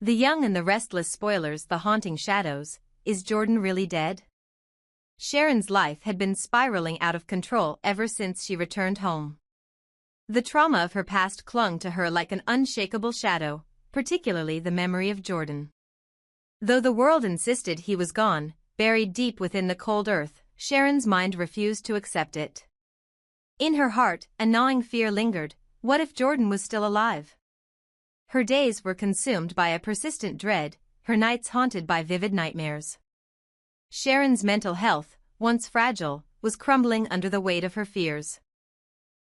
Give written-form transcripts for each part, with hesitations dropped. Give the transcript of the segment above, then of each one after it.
The Young and the Restless spoilers, the haunting shadows. Is Jordan really dead? Sharon's life had been spiraling out of control ever since she returned home. The trauma of her past clung to her like an unshakable shadow, particularly the memory of Jordan. Though the world insisted he was gone, buried deep within the cold earth, Sharon's mind refused to accept it. In her heart, a gnawing fear lingered. What if Jordan was still alive? Her days were consumed by a persistent dread, her nights haunted by vivid nightmares. Sharon's mental health, once fragile, was crumbling under the weight of her fears.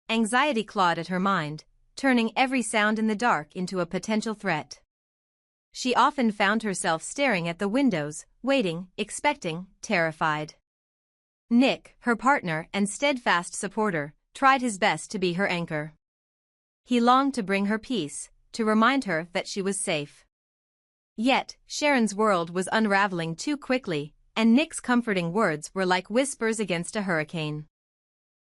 Anxiety clawed at her mind, turning every sound in the dark into a potential threat. She often found herself staring at the windows, waiting, expecting, terrified. Nick, her partner and steadfast supporter, tried his best to be her anchor. He longed to bring her peace, to remind her that she was safe. Yet, Sharon's world was unraveling too quickly, and Nick's comforting words were like whispers against a hurricane.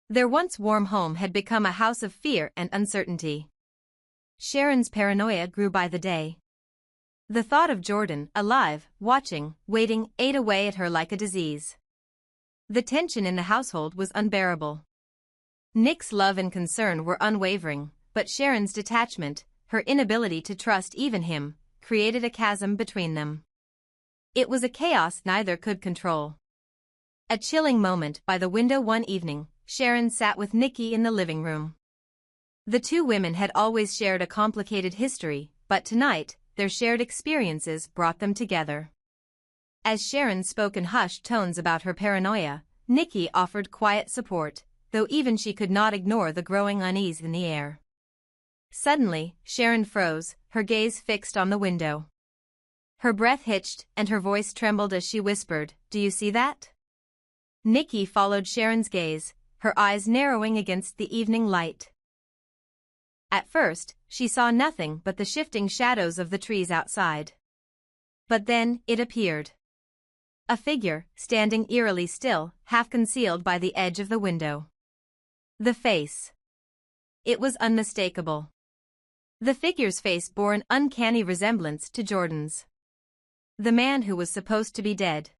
Their once warm home had become a house of fear and uncertainty. Sharon's paranoia grew by the day. The thought of Jordan, alive, watching, waiting, ate away at her like a disease. The tension in the household was unbearable. Nick's love and concern were unwavering, but Sharon's detachment, her inability to trust even him, created a chasm between them. It was a chaos neither could control. A chilling moment by the window one evening, Sharon sat with Nikki in the living room. The two women had always shared a complicated history, but tonight, their shared experiences brought them together. As Sharon spoke in hushed tones about her paranoia, Nikki offered quiet support, though even she could not ignore the growing unease in the air. Suddenly, Sharon froze, her gaze fixed on the window. Her breath hitched and her voice trembled as she whispered, "Do you see that?" Nikki followed Sharon's gaze, her eyes narrowing against the evening light. At first, she saw nothing but the shifting shadows of the trees outside. But then, it appeared. A figure, standing eerily still, half concealed by the edge of the window. The face. It was unmistakable. The figure's face bore an uncanny resemblance to Jordan's. The man who was supposed to be dead.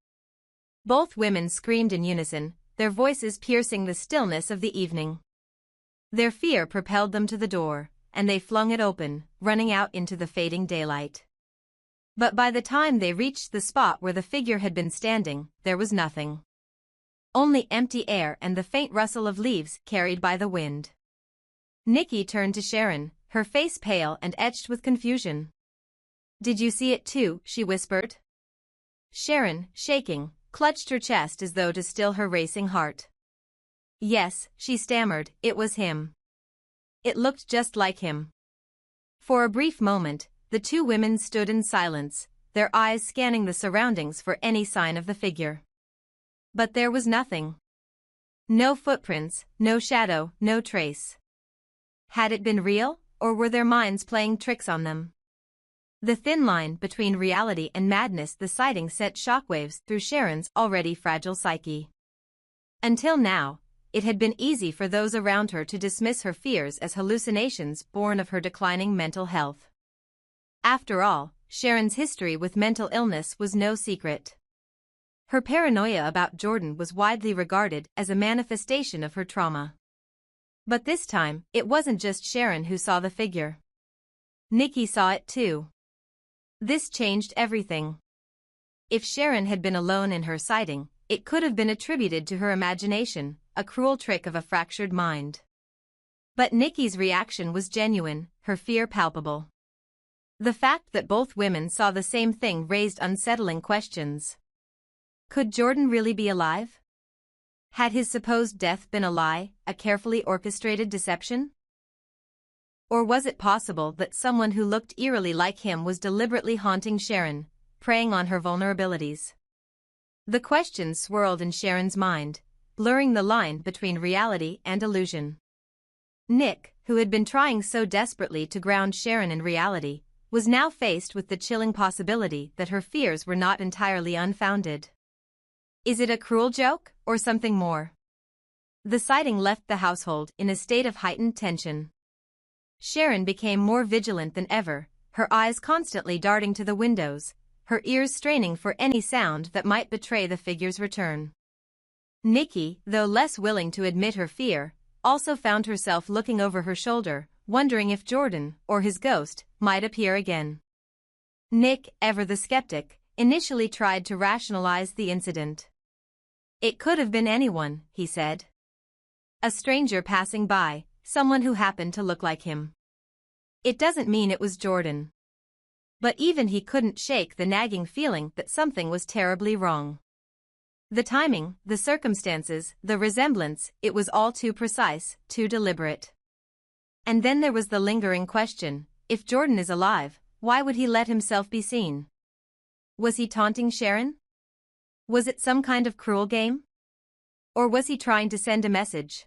Both women screamed in unison, their voices piercing the stillness of the evening. Their fear propelled them to the door, and they flung it open, running out into the fading daylight. But by the time they reached the spot where the figure had been standing, there was nothing. Only empty air and the faint rustle of leaves carried by the wind. Nikki turned to Sharon, her face pale and etched with confusion. "Did you see it too?" she whispered. Sharon, shaking, clutched her chest as though to still her racing heart. "Yes," she stammered, "it was him. It looked just like him." For a brief moment, the two women stood in silence, their eyes scanning the surroundings for any sign of the figure. But there was nothing. No footprints, no shadow, no trace. Had it been real, or were their minds playing tricks on them? The thin line between reality and madness, the sighting sent shockwaves through Sharon's already fragile psyche. Until now, it had been easy for those around her to dismiss her fears as hallucinations born of her declining mental health. After all, Sharon's history with mental illness was no secret. Her paranoia about Jordan was widely regarded as a manifestation of her trauma. But this time, it wasn't just Sharon who saw the figure. Nikki saw it too. This changed everything. If Sharon had been alone in her sighting, it could have been attributed to her imagination, a cruel trick of a fractured mind. But Nikki's reaction was genuine, her fear palpable. The fact that both women saw the same thing raised unsettling questions. Could Jordan really be alive? Had his supposed death been a lie, a carefully orchestrated deception? Or was it possible that someone who looked eerily like him was deliberately haunting Sharon, preying on her vulnerabilities? The questions swirled in Sharon's mind, blurring the line between reality and illusion. Nick, who had been trying so desperately to ground Sharon in reality, was now faced with the chilling possibility that her fears were not entirely unfounded. Is it a cruel joke, or something more? The sighting left the household in a state of heightened tension. Sharon became more vigilant than ever, her eyes constantly darting to the windows, her ears straining for any sound that might betray the figure's return. Nikki, though less willing to admit her fear, also found herself looking over her shoulder, wondering if Jordan, or his ghost, might appear again. Nick, ever the skeptic, initially tried to rationalize the incident. "It could have been anyone," he said. "A stranger passing by, someone who happened to look like him. It doesn't mean it was Jordan." But even he couldn't shake the nagging feeling that something was terribly wrong. The timing, the circumstances, the resemblance, it was all too precise, too deliberate. And then there was the lingering question, if Jordan is alive, why would he let himself be seen? Was he taunting Sharon? Was it some kind of cruel game? Or was he trying to send a message?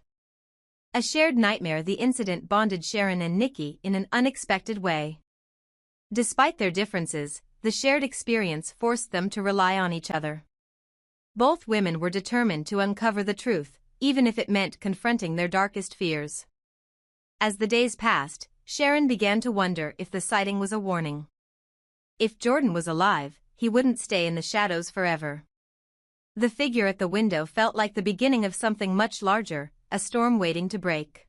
A shared nightmare. The incident bonded Sharon and Nikki in an unexpected way. Despite their differences, the shared experience forced them to rely on each other. Both women were determined to uncover the truth, even if it meant confronting their darkest fears. As the days passed, Sharon began to wonder if the sighting was a warning. If Jordan was alive, he wouldn't stay in the shadows forever. The figure at the window felt like the beginning of something much larger, a storm waiting to break.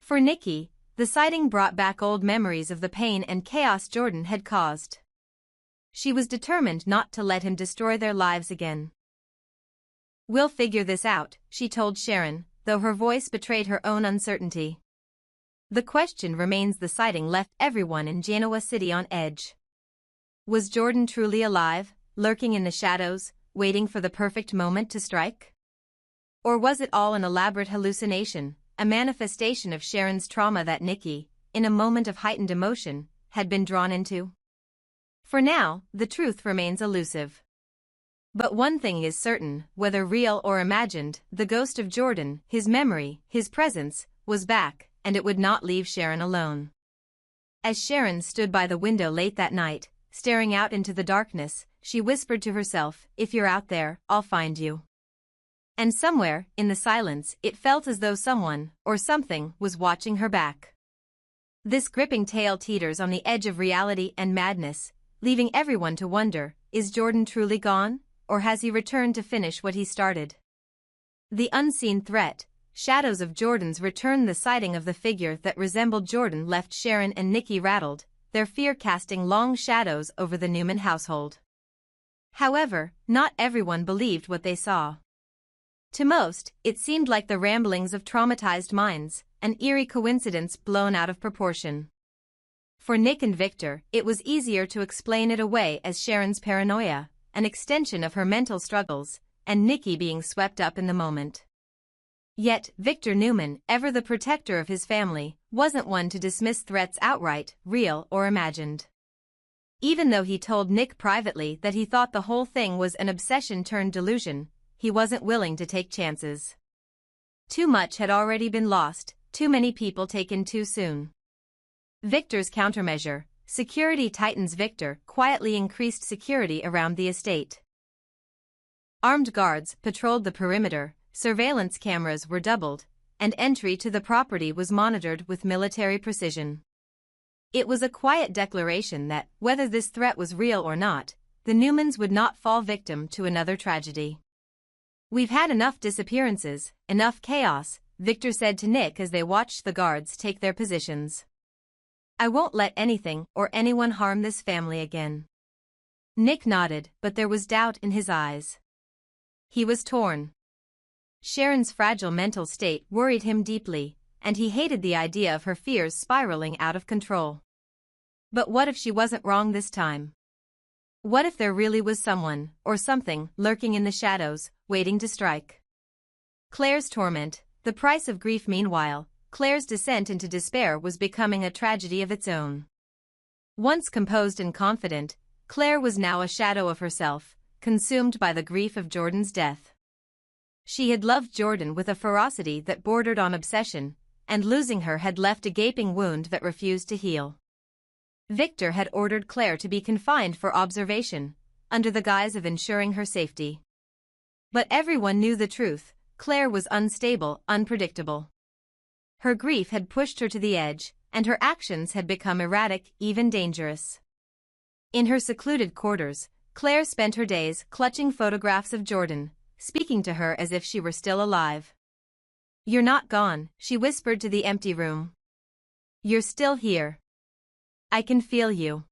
For Nikki, the sighting brought back old memories of the pain and chaos Jordan had caused. She was determined not to let him destroy their lives again. "We'll figure this out," she told Sharon, though her voice betrayed her own uncertainty. The question remains. The sighting left everyone in Genoa City on edge. Was Jordan truly alive, lurking in the shadows, waiting for the perfect moment to strike? Or was it all an elaborate hallucination, a manifestation of Sharon's trauma that Nikki, in a moment of heightened emotion, had been drawn into? For now, the truth remains elusive. But one thing is certain, whether real or imagined, the ghost of Jordan, his memory, his presence, was back, and it would not leave Sharon alone. As Sharon stood by the window late that night, staring out into the darkness, she whispered to herself, "If you're out there, I'll find you." And somewhere, in the silence, it felt as though someone, or something, was watching her back. This gripping tale teeters on the edge of reality and madness, leaving everyone to wonder, is Jordan truly gone, or has he returned to finish what he started? The unseen threat, shadows of Jordan's return. The sighting of the figure that resembled Jordan left Sharon and Nikki rattled, their fear casting long shadows over the Newman household. However, not everyone believed what they saw. To most, it seemed like the ramblings of traumatized minds, an eerie coincidence blown out of proportion. For Nick and Victor, it was easier to explain it away as Sharon's paranoia, an extension of her mental struggles, and Nikki being swept up in the moment. Yet, Victor Newman, ever the protector of his family, wasn't one to dismiss threats outright, real or imagined. Even though he told Nick privately that he thought the whole thing was an obsession turned delusion, he wasn't willing to take chances. Too much had already been lost, too many people taken too soon. Victor's countermeasure, security tightens. Victor quietly increased security around the estate. Armed guards patrolled the perimeter, surveillance cameras were doubled, and entry to the property was monitored with military precision. It was a quiet declaration that, whether this threat was real or not, the Newmans would not fall victim to another tragedy. "We've had enough disappearances, enough chaos," Victor said to Nick as they watched the guards take their positions. "I won't let anything or anyone harm this family again." Nick nodded, but there was doubt in his eyes. He was torn. Sharon's fragile mental state worried him deeply, and he hated the idea of her fears spiraling out of control. But what if she wasn't wrong this time? What if there really was someone, or something, lurking in the shadows, waiting to strike? Claire's torment, the price of grief. Meanwhile, Claire's descent into despair was becoming a tragedy of its own. Once composed and confident, Claire was now a shadow of herself, consumed by the grief of Jordan's death. She had loved Jordan with a ferocity that bordered on obsession, and losing her had left a gaping wound that refused to heal. Victor had ordered Claire to be confined for observation, under the guise of ensuring her safety. But everyone knew the truth: Claire was unstable, unpredictable. Her grief had pushed her to the edge, and her actions had become erratic, even dangerous. In her secluded quarters, Claire spent her days clutching photographs of Jordan, speaking to her as if she were still alive. "You're not gone," she whispered to the empty room. "You're still here. I can feel you."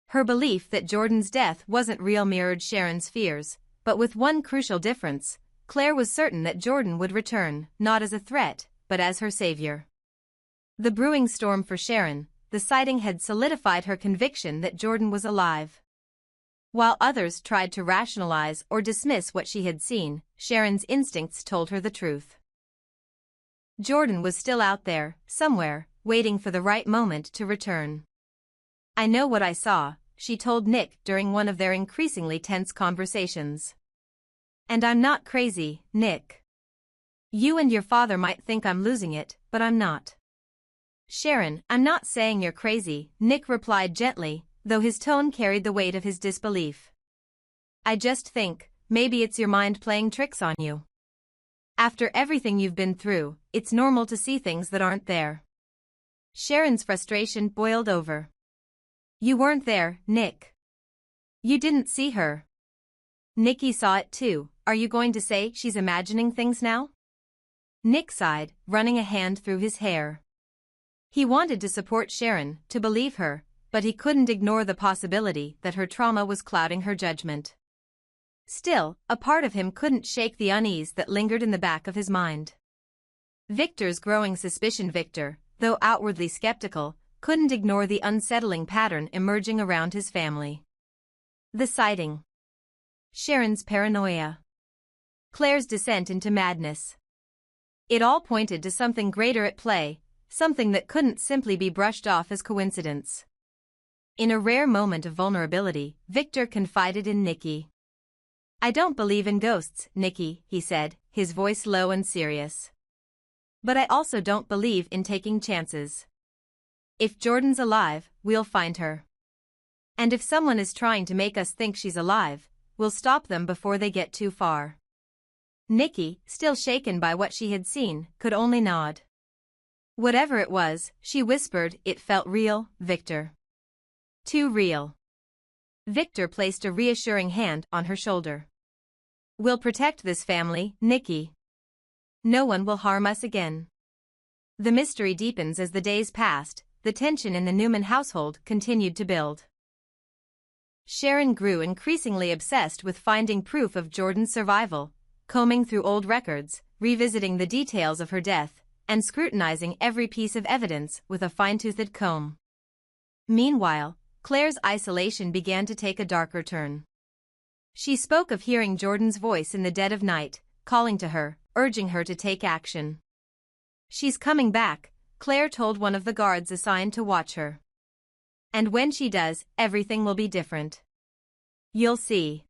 Her belief that Jordan's death wasn't real mirrored Sharon's fears, but with one crucial difference: Claire was certain that Jordan would return, not as a threat, but as her savior. The brewing storm for Sharon, the sighting had solidified her conviction that Jordan was alive. While others tried to rationalize or dismiss what she had seen, Sharon's instincts told her the truth. Jordan was still out there, somewhere, waiting for the right moment to return. "I know what I saw," she told Nick during one of their increasingly tense conversations. "And I'm not crazy, Nick. You and your father might think I'm losing it, but I'm not." "Sharon, I'm not saying you're crazy," Nick replied gently, though his tone carried the weight of his disbelief. "I just think, maybe it's your mind playing tricks on you. After everything you've been through, it's normal to see things that aren't there." Sharon's frustration boiled over. "You weren't there, Nick. You didn't see her." "Nikki saw it too. Are you going to say she's imagining things now?" Nick sighed, running a hand through his hair. He wanted to support Sharon, to believe her, but he couldn't ignore the possibility that her trauma was clouding her judgment. Still, a part of him couldn't shake the unease that lingered in the back of his mind. Victor's growing suspicion. Victor, though outwardly skeptical, couldn't ignore the unsettling pattern emerging around his family. The sighting. Sharon's paranoia. Claire's descent into madness. It all pointed to something greater at play, something that couldn't simply be brushed off as coincidence. In a rare moment of vulnerability, Victor confided in Nikki. "I don't believe in ghosts, Nikki," he said, his voice low and serious. "But I also don't believe in taking chances. If Jordan's alive, we'll find her. And if someone is trying to make us think she's alive, we'll stop them before they get too far." Nikki, still shaken by what she had seen, could only nod. "Whatever it was," she whispered, "it felt real, Victor. Too real." Victor placed a reassuring hand on her shoulder. "We'll protect this family, Nikki. No one will harm us again." The mystery deepens as the days passed. The tension in the Newman household continued to build. Sharon grew increasingly obsessed with finding proof of Jordan's survival, combing through old records, revisiting the details of her death, and scrutinizing every piece of evidence with a fine-toothed comb. Meanwhile, Claire's isolation began to take a darker turn. She spoke of hearing Jordan's voice in the dead of night, calling to her, urging her to take action. "She's coming back," Claire told one of the guards assigned to watch her. "And when she does, everything will be different. You'll see."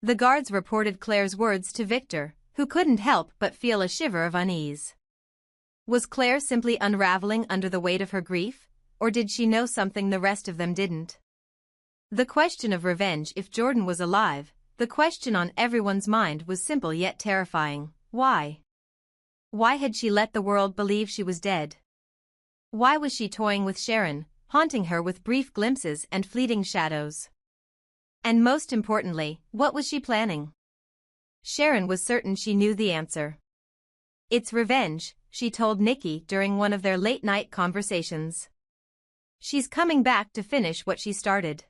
The guards reported Claire's words to Victor, who couldn't help but feel a shiver of unease. Was Claire simply unraveling under the weight of her grief, or did she know something the rest of them didn't? The question of revenge if Jordan was alive, the question on everyone's mind, was simple yet terrifying. Why? Why had she let the world believe she was dead? Why was she toying with Sharon, haunting her with brief glimpses and fleeting shadows? And most importantly, what was she planning? Sharon was certain she knew the answer. "It's revenge," she told Nikki during one of their late-night conversations. "She's coming back to finish what she started.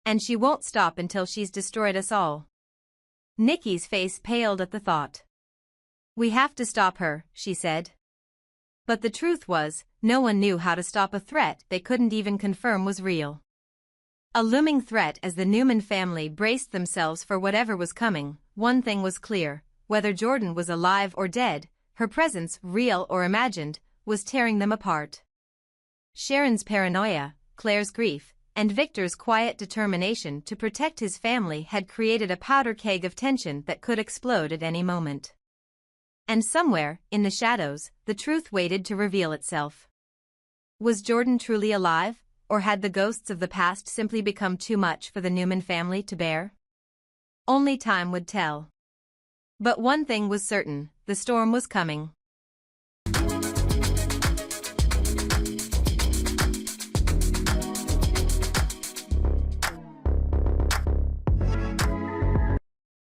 And she won't stop until she's destroyed us all." Nikki's face paled at the thought. "We have to stop her," she said. But the truth was, no one knew how to stop a threat they couldn't even confirm was real. A looming threat as the Newman family braced themselves for whatever was coming. One thing was clear: whether Jordan was alive or dead, her presence, real or imagined, was tearing them apart. Sharon's paranoia, Claire's grief, and Victor's quiet determination to protect his family had created a powder keg of tension that could explode at any moment. And somewhere, in the shadows, the truth waited to reveal itself. Was Jordan truly alive, or had the ghosts of the past simply become too much for the Newman family to bear? Only time would tell. But one thing was certain: the storm was coming.